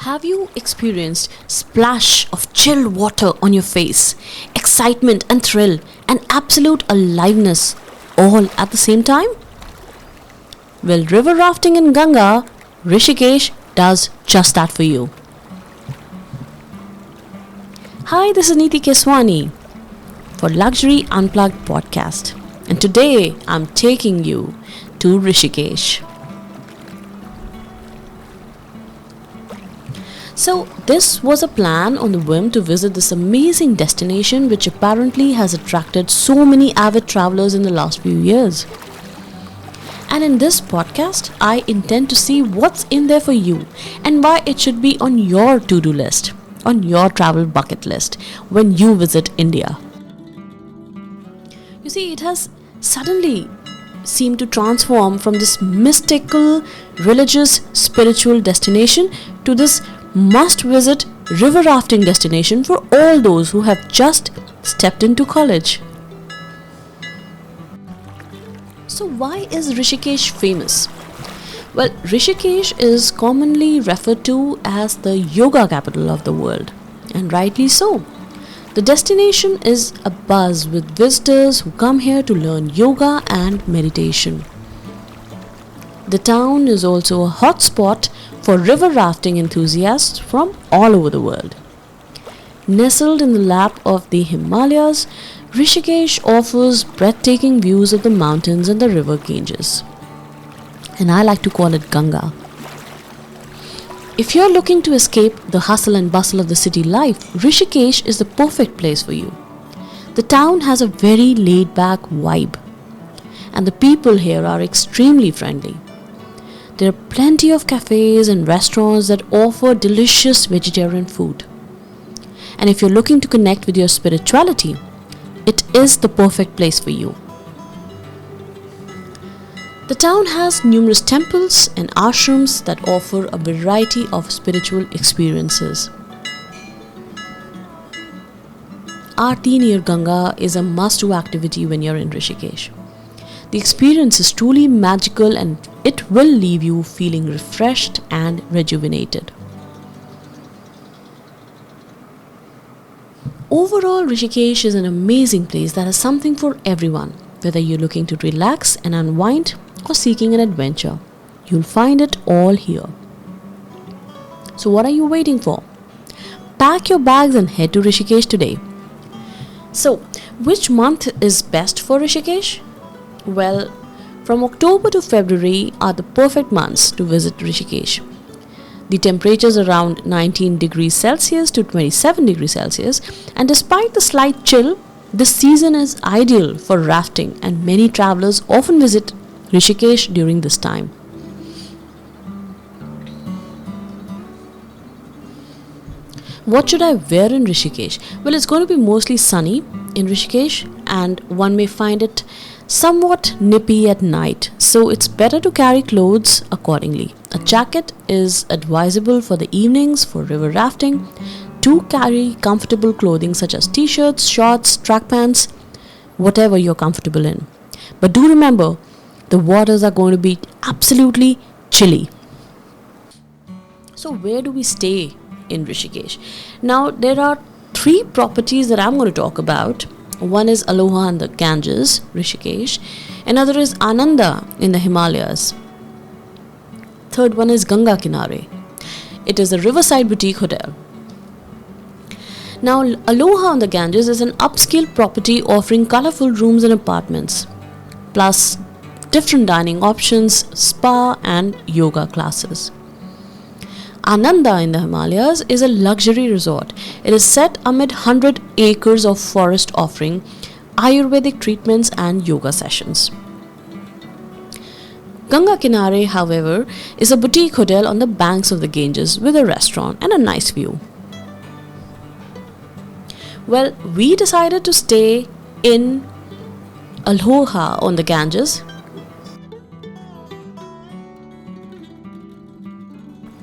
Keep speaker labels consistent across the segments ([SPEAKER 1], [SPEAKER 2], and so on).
[SPEAKER 1] Have you experienced splash of chilled water on your face, excitement and thrill, and absolute aliveness all at the same time? Well, river rafting in Ganga, Rishikesh does just that for you. Hi, this is Neeti Keswani for Luxury Unplugged podcast, and today I'm taking you to Rishikesh. So, this was a plan on the whim to visit this amazing destination which apparently has attracted so many avid travelers in the last few years. And in this podcast, I intend to see what's in there for you and why it should be on your to-do list, on your travel bucket list when you visit India. You see, it has suddenly seemed to transform from this mystical, religious, spiritual destination to this must-visit river rafting destination for all those who have just stepped into college. So why is Rishikesh famous? Well, Rishikesh is commonly referred to as the yoga capital of the world, and rightly so. The destination is abuzz with visitors who come here to learn yoga and meditation. The town is also a hot spot for river rafting enthusiasts from all over the world. Nestled in the lap of the Himalayas, Rishikesh offers breathtaking views of the mountains and the river Ganges. And I like to call it Ganga. If you're looking to escape the hustle and bustle of the city life, Rishikesh is the perfect place for you. The town has a very laid-back vibe, and the people here are extremely friendly. There are plenty of cafes and restaurants that offer delicious vegetarian food. And if you're looking to connect with your spirituality, it is the perfect place for you. The town has numerous temples and ashrams that offer a variety of spiritual experiences. Aarti near Ganga is a must-do activity when you're in Rishikesh. The experience is truly magical and it will leave you feeling refreshed and rejuvenated. Overall, Rishikesh is an amazing place that has something for everyone. Whether you're looking to relax and unwind or seeking an adventure, you'll find it all here. So what are you waiting for? Pack your bags and head to Rishikesh today. So, which month is best for Rishikesh? Well, from October to February are the perfect months to visit Rishikesh. The temperatures around 19 degrees Celsius to 27 degrees Celsius, and despite the slight chill, this season is ideal for rafting and many travelers often visit Rishikesh during this time. What should I wear in Rishikesh? Well, it's going to be mostly sunny in Rishikesh and one may find it somewhat nippy at night, so it's better to carry clothes accordingly. A jacket is advisable for the evenings for river rafting. Do carry comfortable clothing such as t-shirts, shorts, track pants, whatever you're comfortable in. But do remember, the waters are going to be absolutely chilly. So where do we stay in Rishikesh? Now there are three properties that I'm going to talk about. One is Aloha in the Ganges, Rishikesh. Another is Ananda in the Himalayas. Third one is Ganga Kinare. It is a riverside boutique hotel. Now, Aloha on the Ganges is an upscale property offering colorful rooms and apartments, plus different dining options, spa and yoga classes. Ananda in the Himalayas is a luxury resort. It is set amid 100 acres of forest offering Ayurvedic treatments and yoga sessions. Ganga Kinare, however, is a boutique hotel on the banks of the Ganges with a restaurant and a nice view. Well, we decided to stay in Aloha on the Ganges.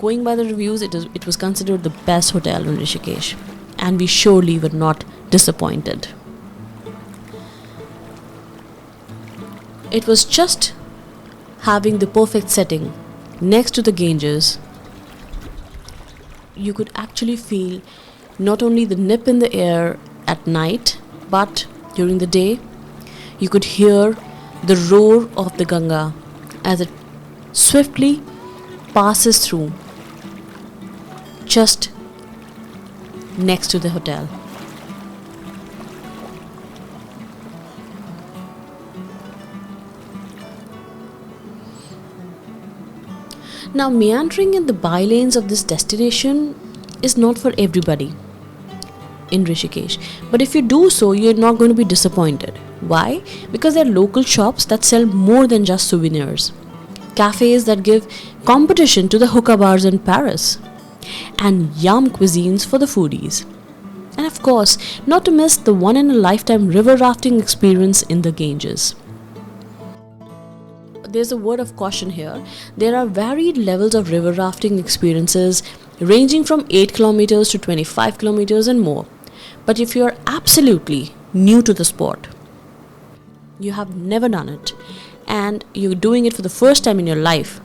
[SPEAKER 1] Going by the reviews, it was considered the best hotel in Rishikesh, and we surely were not disappointed. It was just having the perfect setting next to the Ganges you could actually feel not only the nip in the air at night, but during the day, you could hear the roar of the Ganga as it swiftly passes through just next to the hotel. Now, meandering in the bylanes of this destination is not for everybody in Rishikesh. But if you do so, you're not going to be disappointed. Why? Because there are local shops that sell more than just souvenirs, cafes that give competition to the hookah bars in Paris, and yum cuisines for the foodies. And of course, not to miss the one in a lifetime river rafting experience in the Ganges. There's a word of caution here. There are varied levels of river rafting experiences ranging from 8 kilometers to 25 kilometers and more. But if you are absolutely new to the sport, you have never done it, and you're doing it for the first time in your life,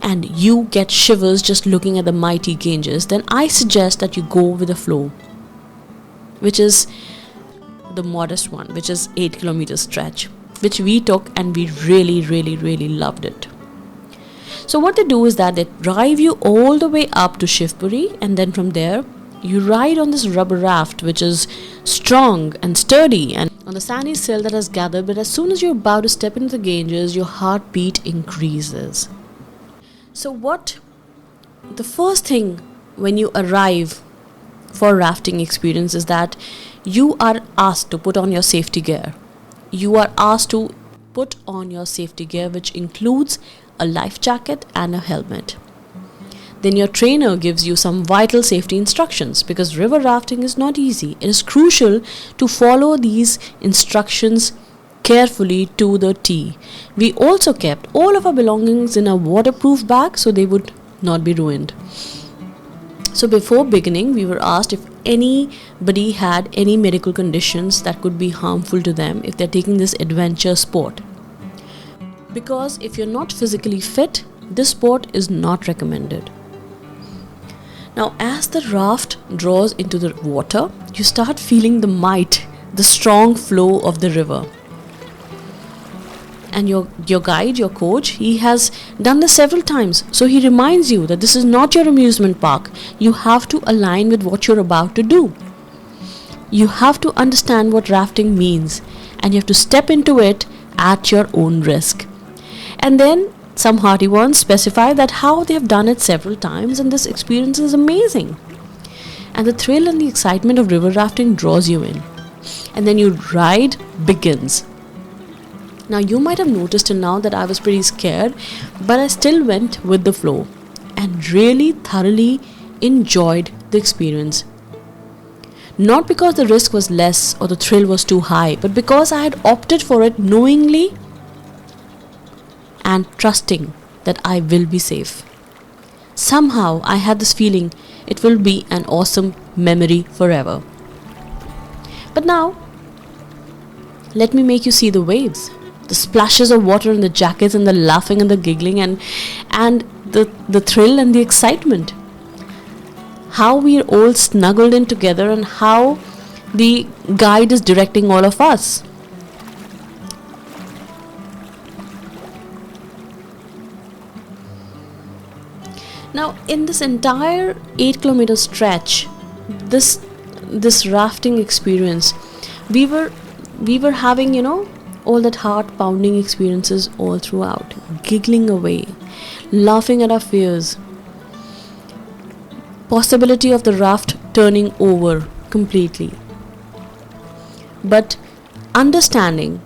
[SPEAKER 1] and you get shivers just looking at the mighty Ganges, then I suggest that you go with the flow, which is the modest one, which is 8 kilometers stretch, which we took, and we really loved it. So what they do is that they drive you all the way up to Shivpuri, and then from there you ride on this rubber raft, which is strong and sturdy and on the sandy sill that has gathered. But as soon as you're about to step into the Ganges, your heartbeat increases. So the first thing when you arrive for rafting experience is that you are asked to put on your safety gear. You are asked to put on your safety gear, which includes a life jacket and a helmet. Then your trainer gives you some vital safety instructions, because river rafting is not easy. It is crucial to follow these instructions carefully to the T. We also kept all of our belongings in a waterproof bag so they would not be ruined. So before beginning, we were asked if anybody had any medical conditions that could be harmful to them if they're taking this adventure sport. Because if you're not physically fit, this sport is not recommended. Now, as the raft draws into the water, you start feeling the might, the strong flow of the river. And your guide, your coach, he has done this several times. So he reminds you that this is not your amusement park. You have to align with what you're about to do. You have to understand what rafting means, and you have to step into it at your own risk. And then some hearty ones specify that how they have done it several times, and this experience is amazing. And the thrill and the excitement of river rafting draws you in. And then your ride begins. Now, you might have noticed till now that I was pretty scared, but I still went with the flow and really thoroughly enjoyed the experience. Not because the risk was less or the thrill was too high, but because I had opted for it knowingly and trusting that I will be safe. Somehow I had this feeling it will be an awesome memory forever. But now, let me make you see the waves, the splashes of water in the jackets, and the laughing and the giggling, and the thrill and the excitement. How we are all snuggled in together, and how the guide is directing all of us. Now, in this entire 8-kilometer stretch, this rafting experience, we were having, all that heart-pounding experiences all throughout, giggling away, laughing at our fears, possibility of the raft turning over completely, but understanding,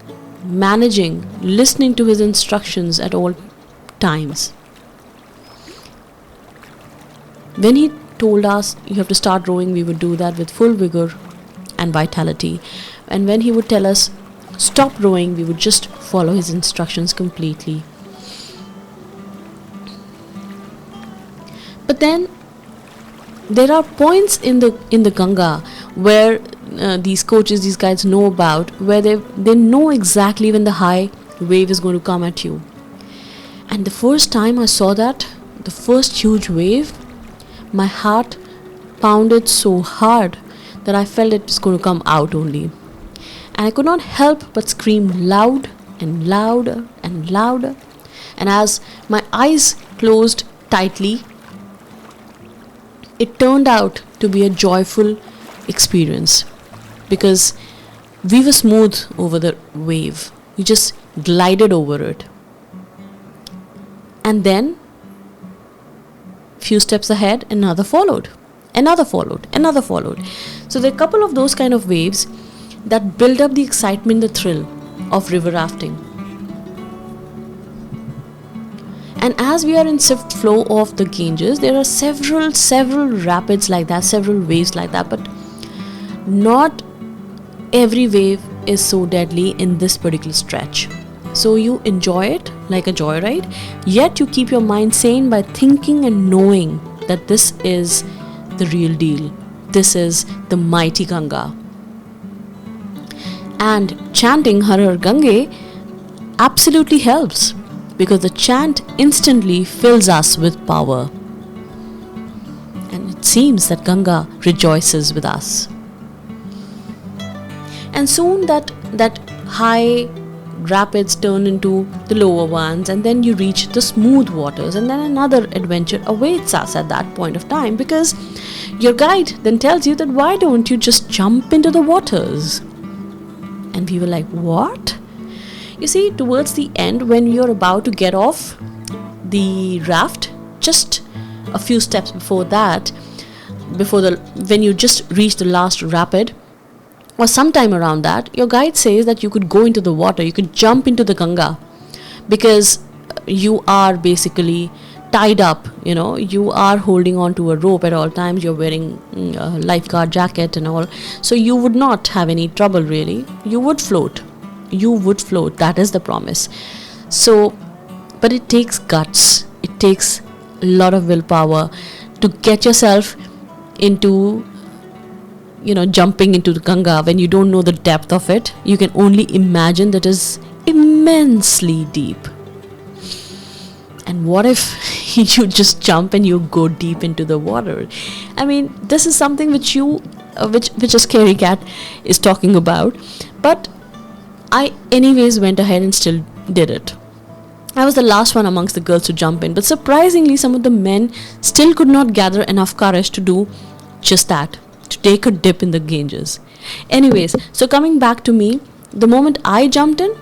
[SPEAKER 1] managing, listening to his instructions at all times. When he told us you have to start rowing, we would do that with full vigor and vitality. And when he would tell us stop rowing, we would just follow his instructions completely. But then there are points in the Ganga where these coaches, these guides know about, where they know exactly when the high wave is going to come at you. And the first time I saw that, the first huge wave, my heart pounded so hard that I felt it was going to come out only. And I could not help but scream loud and louder and louder. And as my eyes closed tightly, it turned out to be a joyful experience because we were smooth over the wave. We just glided over it. And then, few steps ahead, another followed. Another followed. Another followed. So there are a couple of those kind of waves that build up the excitement, the thrill of river rafting. And as we are in swift flow of the Ganges, there are several rapids like that, several waves like that, but not every wave is so deadly in this particular stretch. So you enjoy it like a joyride, yet you keep your mind sane by thinking and knowing that this is the real deal. This is the mighty Ganga. And chanting Har Har Gange absolutely helps, because the chant instantly fills us with power. And it seems that Ganga rejoices with us. And soon that high rapids turn into the lower ones, and then you reach the smooth waters, and then another adventure awaits us at that point of time, because your guide then tells you that why don't you just jump into the waters? And we were like, what? You see, towards the end, when you're about to get off the raft, just a few steps before that, when you just reach the last rapid, or sometime around that, your guide says that you could go into the water, you could jump into the Ganga, because you are basically tied up, you are holding on to a rope at all times, you're wearing a lifeguard jacket and all, so you would not have any trouble really. You would float, that is the promise. So, but it takes guts, it takes a lot of willpower to get yourself into jumping into the Ganga when you don't know the depth of it. You can only imagine that is immensely deep. And what if you just jump and you go deep into the water? I mean, this is something which a scary cat is talking about. But I anyways went ahead and still did it. I was the last one amongst the girls to jump in, but surprisingly some of the men still could not gather enough courage to do just that, to take a dip in the Ganges. Anyways, so coming back to me, the moment I jumped in,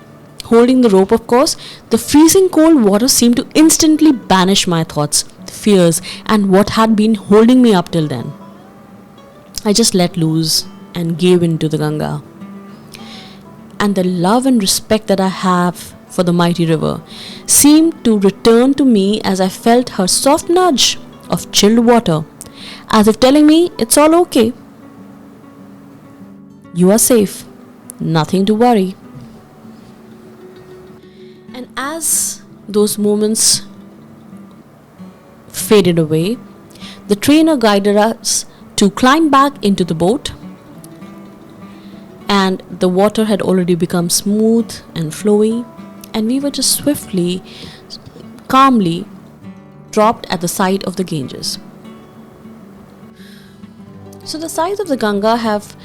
[SPEAKER 1] holding the rope of course, the freezing cold water seemed to instantly banish my thoughts, fears, and what had been holding me up till then. I just let loose and gave in to the Ganga. And the love and respect that I have for the mighty river seemed to return to me as I felt her soft nudge of chilled water, as if telling me it's all okay. You are safe, nothing to worry. And as those moments faded away, the trainer guided us to climb back into the boat, and the water had already become smooth and flowy, and we were just swiftly, calmly dropped at the side of the Ganges. So the sides of the Ganga have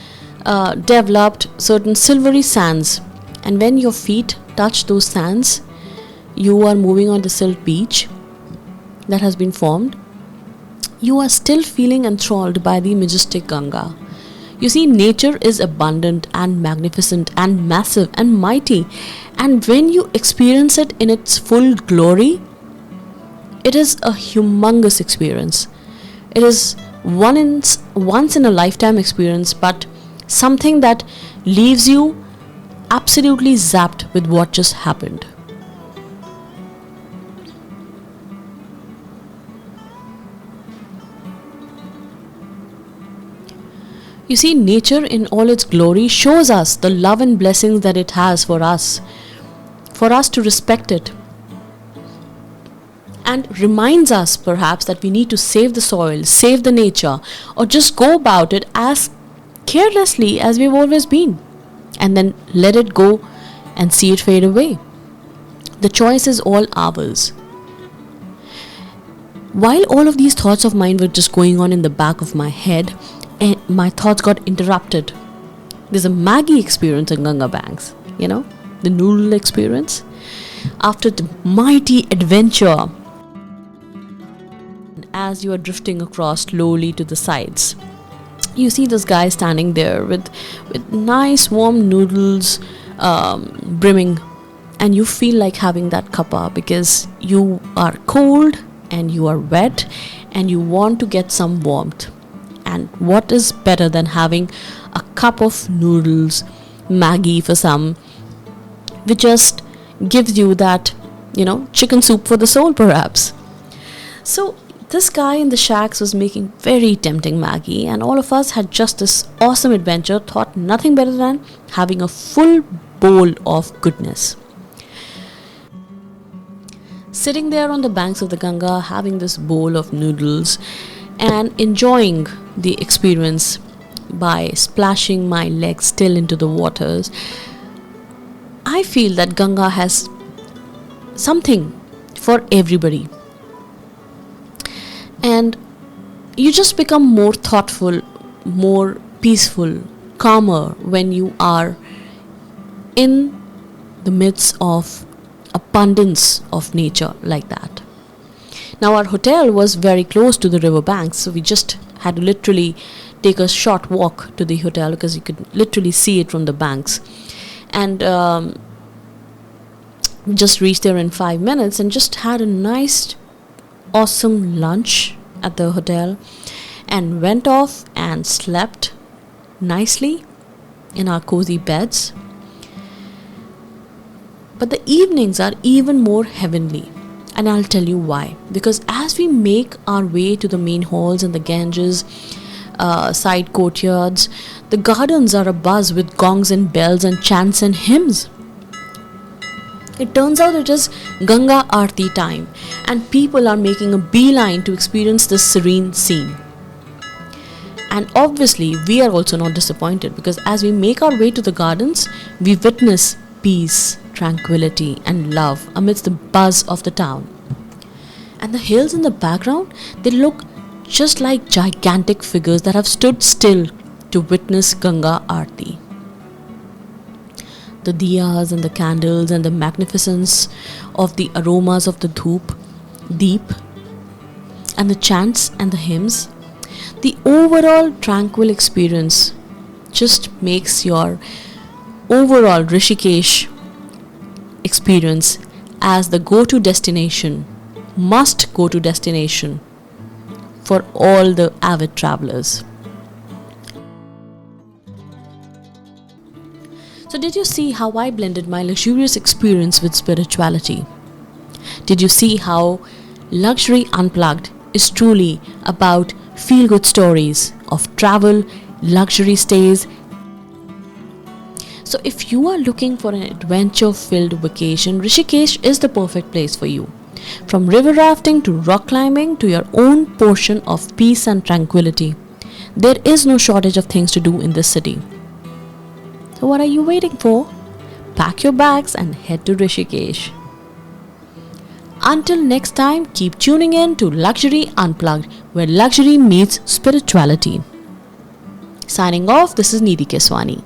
[SPEAKER 1] developed certain silvery sands, and when your feet touch those sands, you are moving on the silt beach that has been formed. You are still feeling enthralled by the majestic Ganga. You see, nature is abundant and magnificent and massive and mighty, and when you experience it in its full glory, it is a humongous experience. It is once in a lifetime experience, but something that leaves you absolutely zapped with what just happened. You see, nature in all its glory shows us the love and blessings that it has for us to respect it, and reminds us perhaps that we need to save the soil, save the nature, or just go about it as carelessly as we've always been, and then let it go and see it fade away. The choice is all ours. While all of these thoughts of mine were just going on in the back of my head, and my thoughts got interrupted. There's a Maggie experience in Ganga Banks, the noodle experience. After the mighty adventure, as you are drifting across slowly to the sides, you see this guy standing there with nice warm noodles brimming, and you feel like having that cuppa because you are cold and you are wet and you want to get some warmth. And what is better than having a cup of noodles, Maggie for some, which just gives you that, chicken soup for the soul perhaps. So this guy in the shacks was making very tempting Maggie, and all of us had just this awesome adventure, thought nothing better than having a full bowl of goodness. Sitting there on the banks of the Ganga, having this bowl of noodles and enjoying the experience by splashing my legs still into the waters, I feel that Ganga has something for everybody. And you just become more thoughtful, more peaceful, calmer when you are in the midst of abundance of nature like that. Now our hotel was very close to the river banks, so we just had to literally take a short walk to the hotel because you could literally see it from the banks. And just reached there in 5 minutes and just had a nice awesome lunch at the hotel and went off and slept nicely in our cozy beds. But the evenings are even more heavenly, and I'll tell you why. Because as we make our way to the main halls and the Ganges side courtyards, the gardens are abuzz with gongs and bells and chants and hymns. It turns out it is Ganga Aarti time, and people are making a beeline to experience this serene scene. And obviously, we are also not disappointed, because as we make our way to the gardens, we witness peace, tranquility, and love amidst the buzz of the town. And the hills in the background, they look just like gigantic figures that have stood still to witness Ganga Aarti. The diyas and the candles and the magnificence of the aromas of the deep, and the chants and the hymns, the overall tranquil experience just makes your overall Rishikesh experience as the go-to destination, must go-to destination for all the avid travelers. So did you see how I blended my luxurious experience with spirituality? Did you see how Luxury Unplugged is truly about feel-good stories of travel, luxury stays? So if you are looking for an adventure-filled vacation, Rishikesh is the perfect place for you. From river rafting to rock climbing to your own portion of peace and tranquility, there is no shortage of things to do in this city. So what are you waiting for? Pack your bags and head to Rishikesh. Until next time, keep tuning in to Luxury Unplugged, where luxury meets spirituality. Signing off, this is Nidhi Keswani.